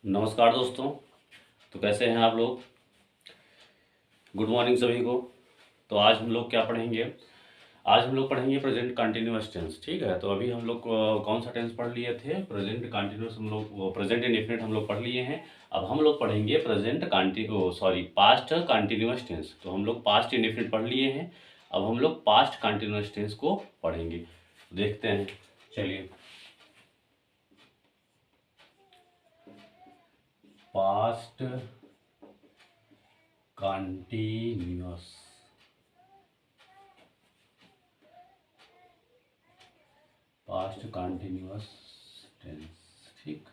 नमस्कार दोस्तों। तो कैसे हैं आप लोग। गुड मॉर्निंग सभी को। तो आज हम लोग क्या पढ़ेंगे। आज हम लोग पढ़ेंगे प्रेजेंट कंटिन्यूअस टेंस। ठीक है। तो अभी हम लोग कौन सा टेंस पढ़ लिए थे। प्रेजेंट कंटिन्यूअस हम लोग वो प्रेजेंट इंडेफिनिट हम लोग पढ़ लिए हैं। अब हम लोग पढ़ेंगे पास्ट कंटिन्यूअस टेंस। तो हम लोग पास्ट इंडेफिनिट पढ़ लिए हैं। अब हम लोग पास्ट कंटिन्यूअस टेंस को पढ़ेंगे। देखते हैं। चलिए। Past continuous tense. ठीक।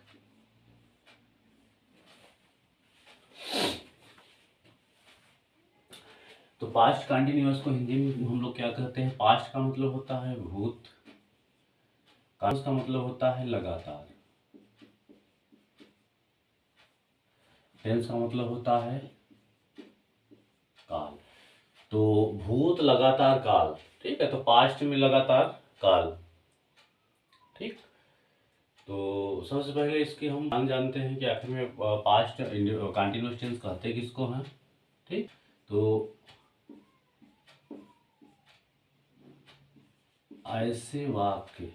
तो पास्ट कंटिन्यूअस को हिंदी में हम लोग क्या कहते हैं। पास्ट का मतलब होता है भूत, कंटिन्यूअस का मतलब होता है लगातार, टेंस का मतलब होता है काल। तो भूत लगातार काल। ठीक है। तो पास्ट में लगातार काल। ठीक। तो सबसे पहले इसके हम मान जानते हैं कि आखिर में पास्ट कंटिन्यूअस टेंस कहते किसको हैं। ठीक। तो ऐसे वाक्य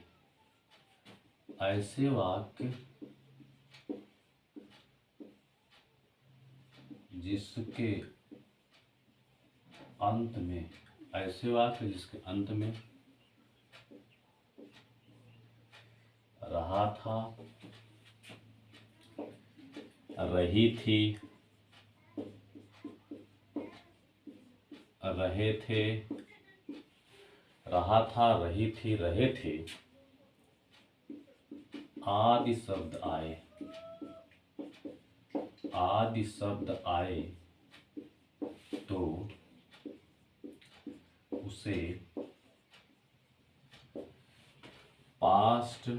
जिसके अंत में रहा था, रही थी, रहे थे, रहा था, रही थी, रहे थे आदि शब्द आए तो उसे पास्ट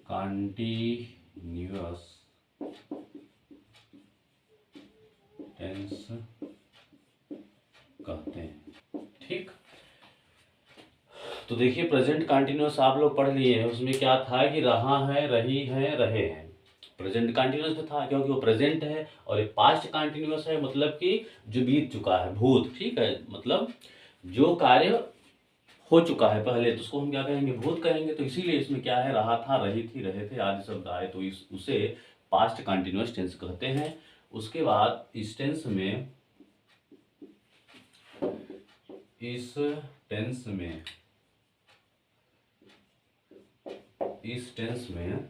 कंटिन्यूअस टेंस कहते हैं। ठीक। तो देखिए प्रेजेंट कंटिन्यूअस आप लोग पढ़ लिए हैं। उसमें क्या था कि रहा है, रही है, रहे हैं। प्रेजेंट कंटिन्यूअस में था क्योंकि वो प्रेजेंट है। और एक पास्ट कंटिन्यूअस है मतलब कि जो बीत चुका है, भूत। ठीक है। मतलब जो कार्य हो चुका है पहले, तो उसको हम क्या कहेंगे, भूत कहेंगे। तो इसीलिए इसमें क्या है, रहा था, रही थी, रहे थे आदि शब्द आए तो उसे पास्ट कंटिन्यूअस टेंस कहते हैं। उसके बाद इस टेंस में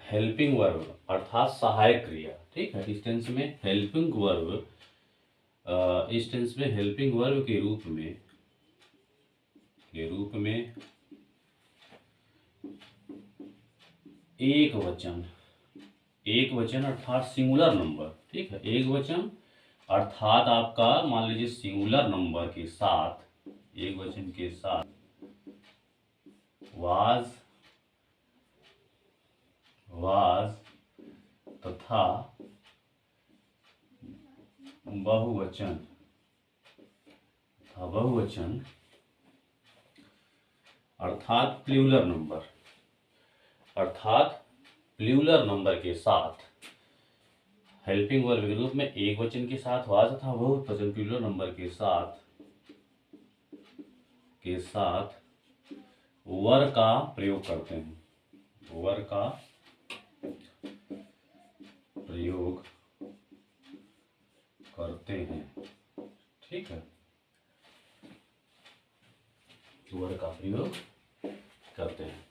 हेल्पिंग वर्ब अर्थात सहायक क्रिया। ठीक है। इस टेंस में हेल्पिंग वर्ब के रूप में एक वचन अर्थात सिंगुलर नंबर। ठीक है। एक वचन अर्थात आपका मान लीजिए सिंगुलर नंबर के साथ, एक वचन के साथ वाज तथा बहुवचन अर्थात प्लूरल नंबर के साथ हेल्पिंग वर्ब के रूप में एक वचन के साथ वाज तथा बहुवचन प्लूरल नंबर के साथ वर का प्रयोग करते हैं। ठीक है। वर का प्रयोग करते हैं।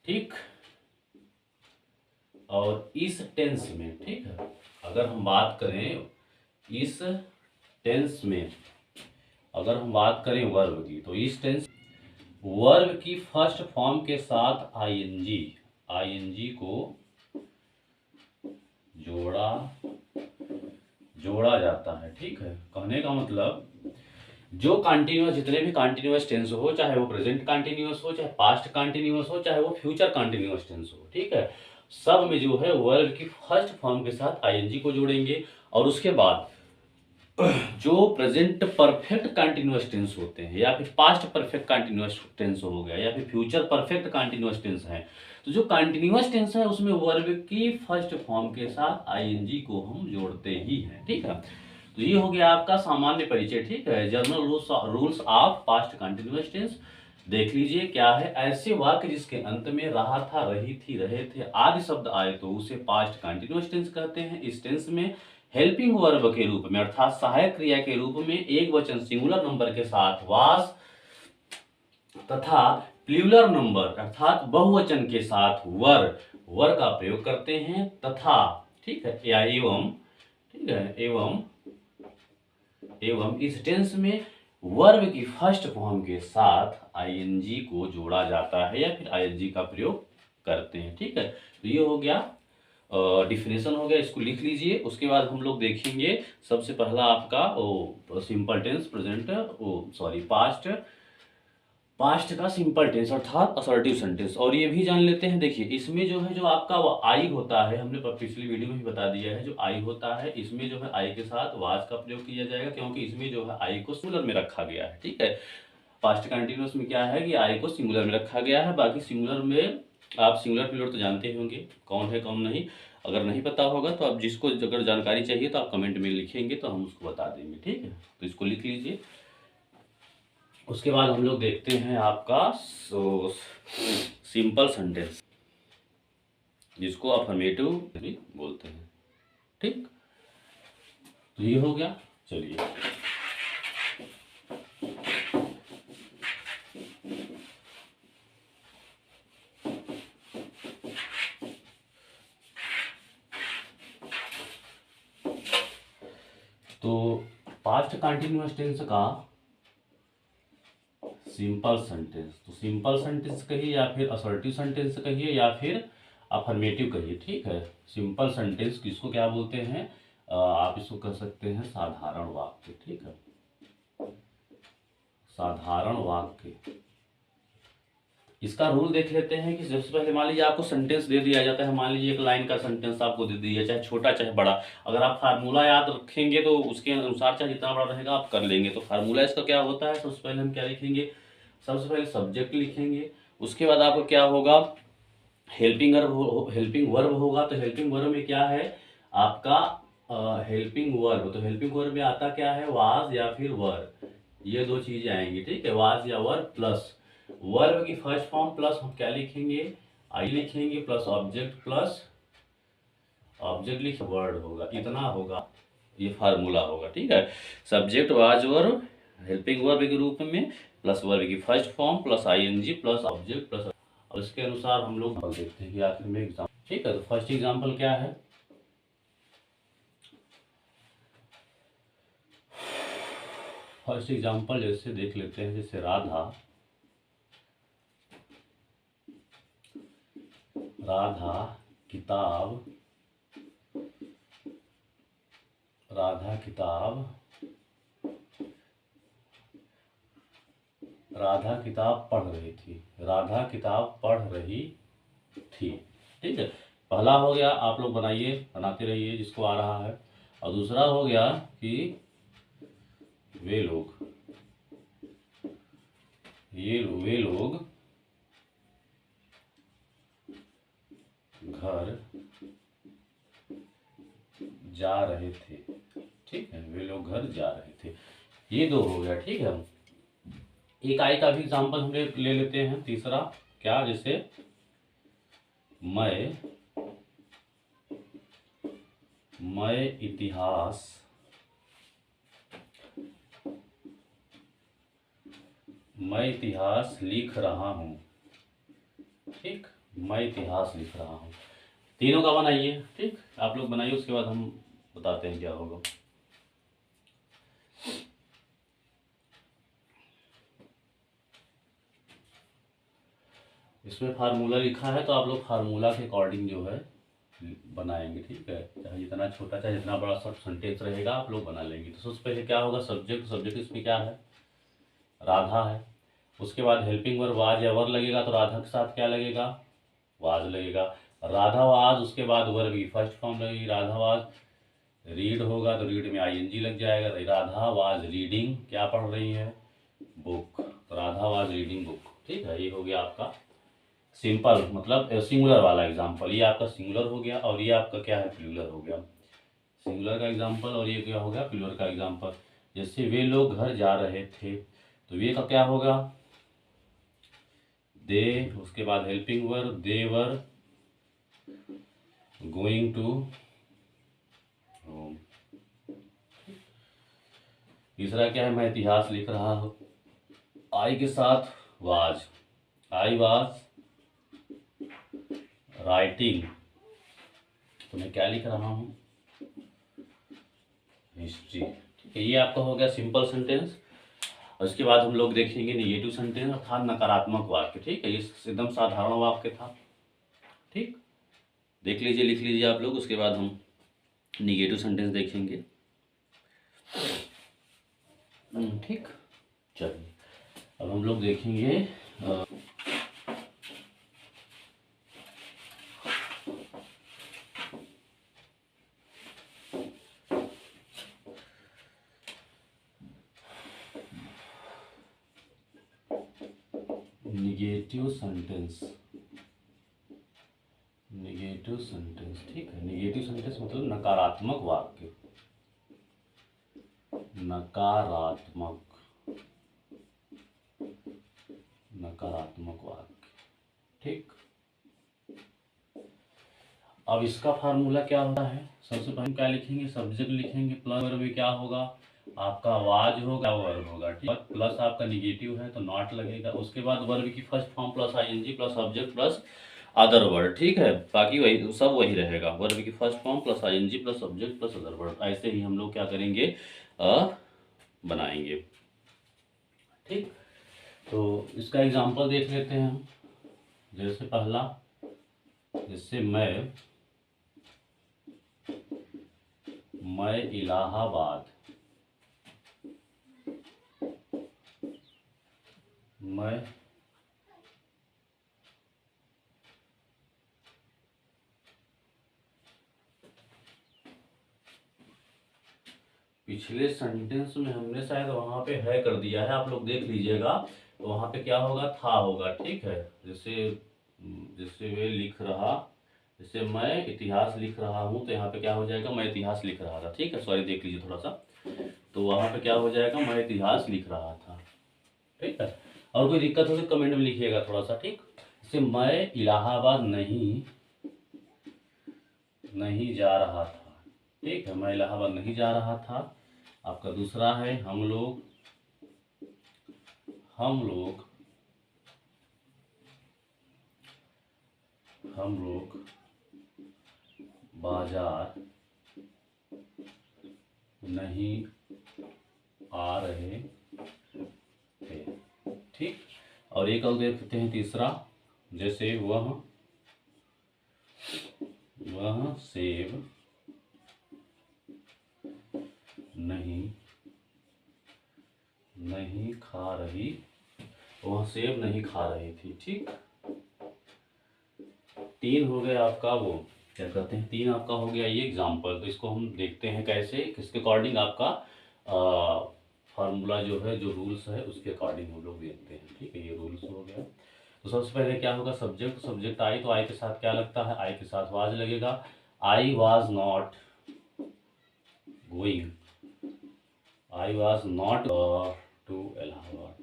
ठीक। और इस टेंस में, ठीक है, अगर हम बात करें इस टेंस में, अगर हम बात करें वर्ब की, तो इस टेंस वर्ब की फर्स्ट फॉर्म के साथ आईएनजी को जोड़ा जाता है। ठीक है। कहने का मतलब जो कंटिन्यूअस, जितने भी कंटिन्यूअस टेंस हो, चाहे वो प्रेजेंट कंटिन्यूअस हो, चाहे पास्ट कंटिन्यूअस हो, चाहे वो फ्यूचर कंटिन्यूअस टेंस हो, ठीक है, सब में जो है वर्ब की फर्स्ट फॉर्म के साथ आईएनजी को जोड़ेंगे। और उसके बाद जो प्रेजेंट परफेक्ट कंटिन्यूअस टेंस होते हैं या फिर पास्ट परफेक्ट कंटिन्यूअस टेंस हो गया या फिर फ्यूचर परफेक्ट कंटिन्यूअस टेंस है, तो जो कंटिन्यूअस टेंस है उसमें वर्ब की फर्स्ट फॉर्म के साथ आईएनजी को हम जोड़ते ही हैं। ठीक है, तो ये हो गया आपका सामान्य परिचय। ठीक है, general rules of past continuous tense देख लीजिए क्या है। ऐसे वाक्य जिसके अंत में रहा था, रही थी, रहे थे आदि शब्द आए तो उसे पास्ट कंटिन्यूअस टेंस कहते हैं। इस टेंस में हेल्पिंग वर्ब के रूप में अर्थात सहायक क्रिया के रूप में एक वचन सिंगुलर नंबर के साथ वास तथा प्लूरल नंबर अर्थात बहुवचन के साथ वर का प्रयोग करते हैं तथा, ठीक है, या एवं, ठीक है, एवं इस टेंस में वर्ब की फर्स्ट फॉर्म के साथ आईएनजी को जोड़ा जाता है या फिर आईएनजी का प्रयोग करते हैं। ठीक है, तो ये हो गया डिफिनेशन हो गया, इसको लिख लीजिए। उसके बाद हम लोग देखेंगे सबसे पहला आपका सिंपल टेंस प्रेजेंट पास्ट का सिंपल टेंस अर्थात असर्टिव सेंटेंस। और ये भी जान लेते हैं, देखिए इसमें जो है जो आपका आई होता है, हमने पिछली वीडियो में भी बता दिया है, जो आई होता है इसमें जो है आई के साथ वाज का प्रयोग किया जाएगा क्योंकि इसमें जो है आई को सिंगुलर में रखा गया है। ठीक है, पास्ट कंटिन्यूअस में क्या है कि आई को सिंगुलर में रखा गया है। बाकी सिंगुलर में आप सिंगुलर प्लूरल तो जानते ही होंगे कौन है कौन नहीं। अगर नहीं पता होगा तो आप जिसको अगर जानकारी चाहिए तो आप कमेंट में लिखेंगे तो हम उसको बता देंगे। ठीक है, तो इसको लिख लीजिए। उसके बाद हम लोग देखते हैं आपका सिंपल सेंटेंस जिसको अफर्मेटिव भी बोलते हैं। ठीक, तो ये हो गया। चलिए तो पास्ट कंटिन्यूअस टेंस का सिंपल सेंटेंस, तो सिंपल सेंटेंस कहिए या फिर असर्टिव सेंटेंस कहिए या फिर अफर्मेटिव कहिए। ठीक है, सिंपल सेंटेंस किसको क्या बोलते हैं, आप इसको कह सकते हैं साधारण वाक्य। ठीक है, साधारण वाक्य। इसका रूल देख लेते हैं कि सबसे पहले मान लीजिए आपको सेंटेंस दे दिया जाता है, मान लीजिए एक लाइन का सेंटेंस आपको दे दिया, चाहे छोटा चाहे बड़ा, अगर आप फार्मूला याद रखेंगे तो उसके अनुसार चाहे जितना बड़ा रहेगा आप कर लेंगे। तो फार्मूला इसका क्या होता है, सबसे पहले हम क्या लिखेंगे, सबसे पहले सब्जेक्ट लिखेंगे। उसके बाद आपको क्या होगा, हेल्पिंग वर्ब होगा। तो हेल्पिंग वर्ब में क्या है आपका हेल्पिंग वर्ब, तो हेल्पिंग वर्ब में आता क्या है, वाज या फिर वर, ये दो चीजें आएंगी। ठीक है, वाज या वर प्लस वर्ब की फर्स्ट फॉर्म प्लस हम क्या लिखेंगे, आई लिखेंगे प्लस ऑब्जेक्ट लिख वर्ड होगा, इतना होगा, ये फार्मूला होगा। ठीक है, subject was verb helping verb के रूप में प्लस वर्ब की first form plus ING plus object plus, और इसके अनुसार हम लोग देखते हैं कि आखिर में एग्जाम। ठीक है, तो फर्स्ट एग्जाम्पल क्या है, फर्स्ट एग्जाम्पल जैसे देख लेते हैं, जैसे राधा किताब पढ़ रही थी, राधा किताब पढ़ रही थी। ठीक है, पहला हो गया, आप लोग बनाते रहिए जिसको आ रहा है। और दूसरा हो गया कि वे लोग घर जा रहे थे। ठीक है, वे लोग घर जा रहे थे, ये दो हो गया। ठीक है, एक आई का भी एग्जाम्पल हम ले लेते हैं, तीसरा क्या, जैसे मैं इतिहास लिख रहा हूँ। ठीक, मैं इतिहास लिख रहा हूँ, तीनों का बनाइए। ठीक, आप लोग बनाइए, उसके बाद हम बताते हैं क्या होगा। इसमें फार्मूला लिखा है तो आप लोग फार्मूला के अकॉर्डिंग जो है बनाएंगे। ठीक है, चाहे जितना छोटा चाहे जितना बड़ा शॉर्ट सेंटेंस रहेगा आप लोग बना लेंगे। तो सबसे पहले क्या होगा, सब्जेक्ट इसमें क्या है, राधा है। उसके बाद हेल्पिंग वर्ब वाज या वर लगेगा, तो राधा के साथ क्या लगेगा, वाज लगेगा, राधा वाज। उसके बाद वर्ब की फर्स्ट फॉर्म लगेगी, राधा वाज रीड होगा तो रीड में आईएनजी लग जाएगा। राधा वाज रीडिंग, क्या पढ़ रही है? बुक। तो राधा वाज रीडिंग बुक। ठीक है, ये हो गया आपका सिंपल, मतलब सिंगुलर वाला एग्जाम्पल। ये आपका सिंगुलर हो गया और ये आपका क्या है? प्लूरल हो गया। सिंगुलर का एग्जाम्पल और ये क्या हो गया? प्लूरल का एग्जाम्पल। जैसे वे लोग घर जा रहे थे, तो वे का क्या होगा? दे, उसके बाद helping verb, they were going to home. तीसरा क्या है? मैं इतिहास लिख रहा हूँ। आई के साथ वाज, आई वाज राइटिंग, तो मैं क्या लिख रहा हूँ? हिस्ट्री। ठीक है, ये आपका हो गया सिंपल सेंटेंस। और उसके बाद हम लोग देखेंगे निगेटिव सेंटेंस अर्थात नकारात्मक वाक्य। ठीक है, ये एकदम साधारण वाक्य था। ठीक, देख लीजिए, लिख लीजिए आप लोग। उसके बाद हम निगेटिव सेंटेंस देखेंगे। ठीक, चलिए अब हम लोग देखेंगे निगेटिव सेंटेंस। निगेटिव सेंटेंस, ठीक है। निगेटिव सेंटेंस मतलब नकारात्मक वाक्य। नकारात्मक, नकारात्मक वाक्य। ठीक, अब इसका फार्मूला क्या होता है? सबसे पहले क्या लिखेंगे? सब्जेक्ट लिखेंगे, प्लस वर्ब में क्या होगा? आपका वाज होगा, वर्ब होगा। ठीक, प्लस आपका निगेटिव है तो नॉट लगेगा। उसके बाद वर्ब की first form plus ING plus subject plus other word. ठीक है, बाकी वही सब वही रहेगा। वर्ब की first form plus ING plus subject plus other word. ऐसे ही हम लोग क्या करेंगे? बनाएंगे। ठीक, तो इसका एग्जांपल देख लेते हैं हम। जैसे पहला, जैसे मैं इलाहाबाद, मैं पिछले सेंटेंस में हमने शायद वहां पे है कर दिया है, आप लोग देख लीजिएगा। तो वहां पे क्या होगा? था होगा। ठीक है, जैसे जैसे वे लिख रहा, जैसे मैं इतिहास लिख रहा हूँ, तो यहाँ पे क्या हो जाएगा? मैं इतिहास लिख रहा था। ठीक है, सॉरी, देख लीजिए थोड़ा सा। तो वहां पे क्या हो जाएगा? मैं इतिहास लिख रहा था। ठीक है, और कोई दिक्कत हो तो कमेंट में लिखिएगा थोड़ा सा। ठीक, जैसे मैं इलाहाबाद नहीं जा रहा था। ठीक है, मैं इलाहाबाद नहीं जा रहा था। आपका दूसरा है हम लोग बाजार नहीं आ रहे थे। ठीक, और एक और देखते हैं तीसरा। जैसे वह सेब नहीं खा रही, वह सेब नहीं खा रही थी। ठीक, तीन हो गया आपका, वो क्या कहते हैं, तीन आपका हो गया ये एग्जाम्पल। तो इसको हम देखते हैं कैसे, किसके अकॉर्डिंग आपका फार्मूला जो है, जो रूल्स है उसके अकॉर्डिंग हम लोग देखते हैं। ठीक है, ये रूल्स हो गया। तो सबसे पहले क्या होगा? सब्जेक्ट आई, तो आई के साथ क्या लगता है? आई के साथ वाज लगेगा। I was not going, I was not to Allahabad.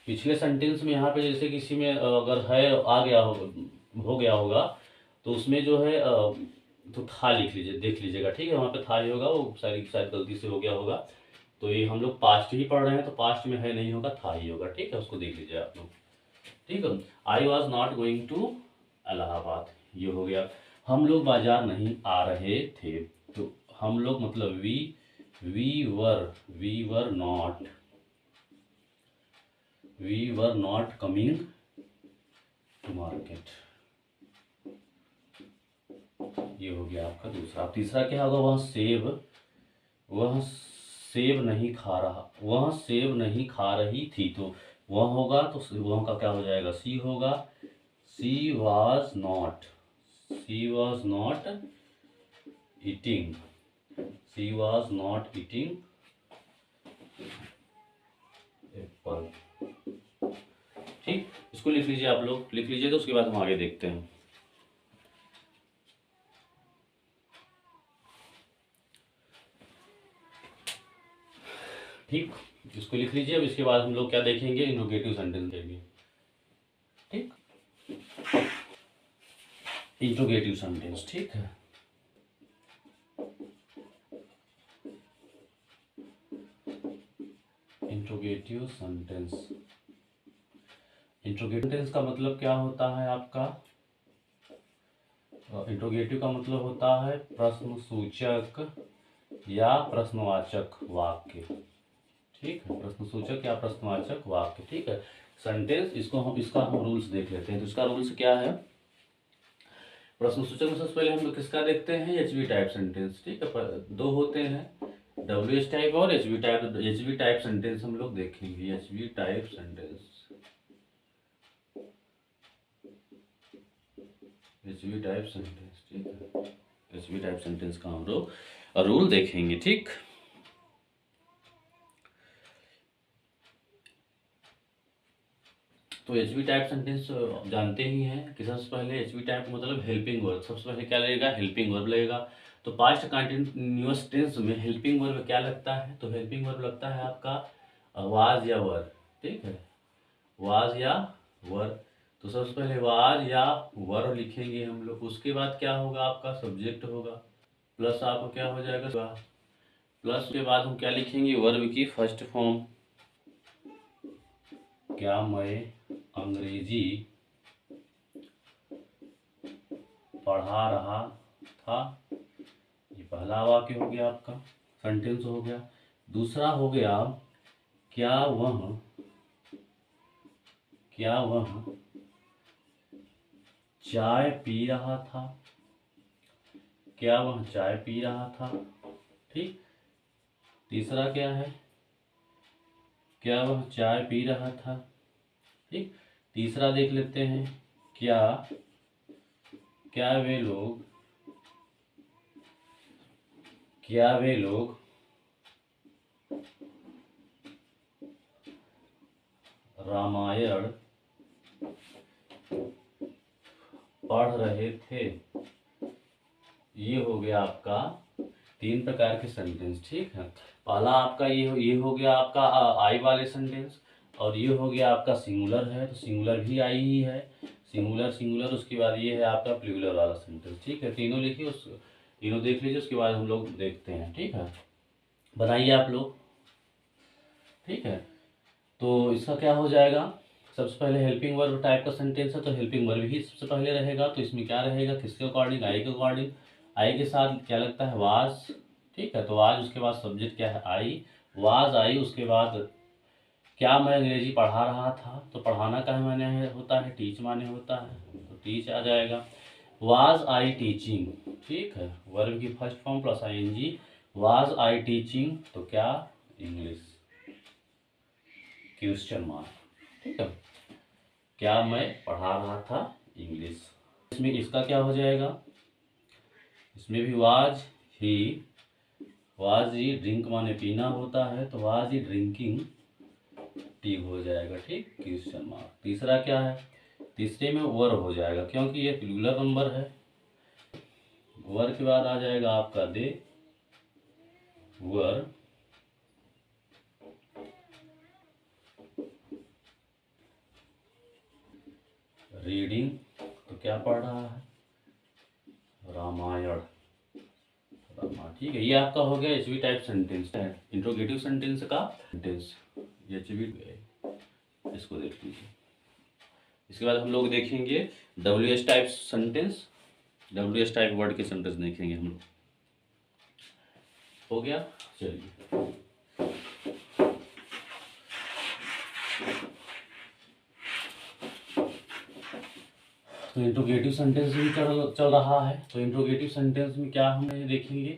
पिछले सेंटेंस में यहाँ पे जैसे किसी में अगर है आ गया हो गया होगा, तो उसमें जो है तो था लिख लीजिए, देख लीजिएगा। ठीक है, वहाँ पे था ही होगा, वो शायद गलती से हो गया होगा। तो ये हम लोग पास्ट ही पढ़ रहे हैं, तो पास्ट में है नहीं होगा, था ही होगा। ठीक है, उसको देख लीजिए आप लोग। ठीक है, I was not going to Allahabad, ये हो गया। हम लोग बाजार नहीं आ रहे थे, तो हम लोग मतलब we were not coming to market. ये हो गया आपका दूसरा। तीसरा क्या होगा? वह सेब नहीं खा रही थी, तो वह होगा, तो वह का क्या हो जाएगा? सी होगा। She was she was not eating, she was not eating Apple. ठीक, इसको लिख लीजिए, आप लोग लिख लीजिए, तो उसके बाद हम आगे देखते हैं। ठीक, इसको लिख लीजिए। अब इसके बाद हम लोग क्या देखेंगे, इंट्रोगेटिव सेंटेंस देंगे। ठीक, इंट्रोगेटिव सेंटेंस। ठीक है, इंट्रोगेटिव सेंटेंस। इंट्रोगेटिव सेंटेंस का मतलब क्या होता है आपका? इंट्रोगेटिव का मतलब होता है प्रश्नसूचक या प्रश्नवाचक वाक्य। ठीक है, प्रश्नसूचक या प्रश्नवाचक वाक्य। ठीक है, सेंटेंस, इसका हम रूल्स देख लेते हैं। तो इसका रूल्स क्या है? प्रश्नसूचक में सबसे पहले हम लोग किसका देखते हैं? HV type sentence. ठीक है, दो होते हैं, डब्ल्यूएच टाइप और HV type. HV type sentence हम लोग देखेंगे, HV type sentence, HV type sentence. ठीक है, एचवी टाइप सेंटेंस का हम लोग रूल देखेंगे। ठीक, तो एचवी टाइप सेंटेंस जानते ही हैं कि सबसे पहले एचवी टाइप मतलब हेल्पिंग वर्ब। सबसे पहले क्या लगेगा? हेल्पिंग वर्ब लगेगा। तो पास्ट कंटिन्यूअस टेंस में हेल्पिंग वर्ब क्या लगता है? तो हेल्पिंग वर्ब लगता है आपका वाज या वर। ठीक है, वाज या वर। तो सबसे पहले वाज या वर लिखेंगे हम लोग। उसके बाद क्या होगा? आपका सब्जेक्ट होगा, प्लस आपको क्या हो जाएगा? प्लस के बाद हम क्या लिखेंगे? वर्ब की फर्स्ट फॉर्म। क्या मैं अंग्रेजी पढ़ा रहा था? ये पहला वाक्य हो गया, आपका सेंटेंस हो गया। दूसरा हो गया, क्या वह चाय पी रहा था? क्या वह चाय पी रहा था? ठीक, तीसरा क्या है? क्या वह चाय पी रहा था? ठीक, तीसरा देख लेते हैं, क्या वे लोग रामायण पढ़ रहे थे? ये हो गया आपका 3 प्रकार के सेंटेंस। ठीक है, पहला आपका ये हो गया आपका आई वाले सेंटेंस, और ये हो गया आपका सिंगुलर है, तो सिंगुलर भी आई ही है, सिंगुलर। उसके बाद ये है आपका प्लूरल वाला सेंटेंस। ठीक है, तीनों लिखिए, तीनों देख लीजिए, उसके बाद हम लोग देखते हैं। ठीक है, बनाइए आप लोग। ठीक है, तो इसका क्या हो जाएगा? सबसे पहले हेल्पिंग वर्ब टाइप का सेंटेंस है, तो हेल्पिंग वर्ब ही सबसे पहले रहेगा। तो इसमें क्या रहेगा? किसके अकॉर्डिंग? आई के अकॉर्डिंग। आई के साथ क्या लगता है? वाज। ठीक है, तो वाज, उसके बाद सब्जेक्ट क्या है? आई, वाज आई। उसके बाद क्या मैं अंग्रेजी पढ़ा रहा था? तो पढ़ाना का माने होता है, टीच माने होता है, तो टीच आ जाएगा। Was I teaching. ठीक है, वर्ब की first form plus ING. Was I teaching, तो क्या? English, question mark. ठीक है, क्या मैं पढ़ा रहा था इंग्लिश। इसमें इसका क्या हो जाएगा? इसमें भी वाज ही ड्रिंक माने पीना होता है, तो वाज ही ड्रिंकिंग टी हो जाएगा। ठीक, क्वेश्चन मार्क। तीसरा क्या है? तीसरे में वर हो जाएगा, क्योंकि ये प्लूरल नंबर है। वर के बाद आ जाएगा आपका दे वर रीडिंग, तो क्या पढ़ रहा है? रामायण। ठीक है, ये आपका हो गया एचवी टाइप सेंटेंस है, इंट्रोगेटिव सेंटेंस का सेंटेंस। एचवी, इसको देख लीजिए। इसके बाद हम लोग देखेंगे WH type sentence. WH type word के सेंटेंस देखेंगे हम लोग। हो गया, चलिए। तो इंट्रोगेटिव सेंटेंस भी चल रहा है। तो इंट्रोगेटिव सेंटेंस में क्या हम देखेंगे?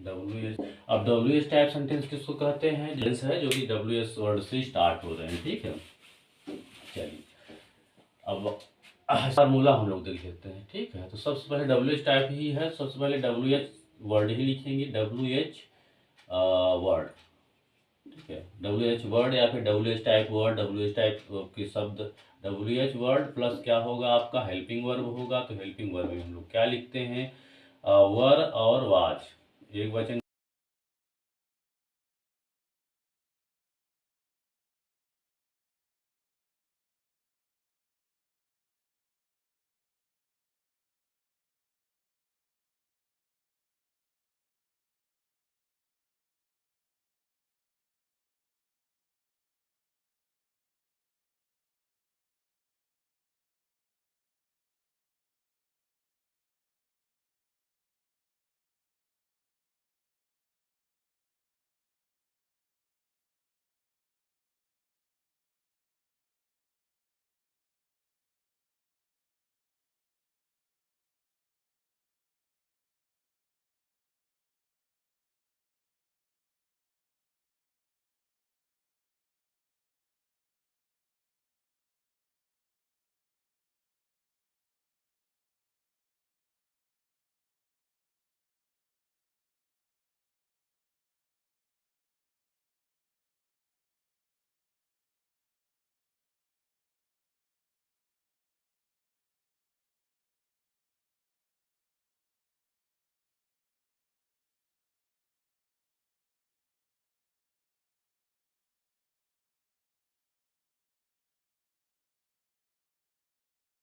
डब्ल्यूएच। अब डब्ल्यूएच टाइप सेंटेंस किसको कहते हैं? जेंस है, जो कि डब्ल्यूएच वर्ड से स्टार्ट हो रहे हैं। ठीक है, चलिए। अब फार्मूला हम लोग देख लेते हैं। ठीक है, तो सबसे पहले डब्ल्यू एच टाइप ही है, सबसे पहले डब्ल्यू एच वर्ड ही लिखेंगे, डब्ल्यू एच वर्ड। ठीक है, डब्ल्यू एच वर्ड या फिर W H type word, W H type के शब्द, डब्ल्यू एच वर्ड प्लस क्या होगा आपका हेल्पिंग वर्ब होगा। तो हेल्पिंग वर्ब में हम लोग क्या लिखते हैं, वर और वाज, एक वचन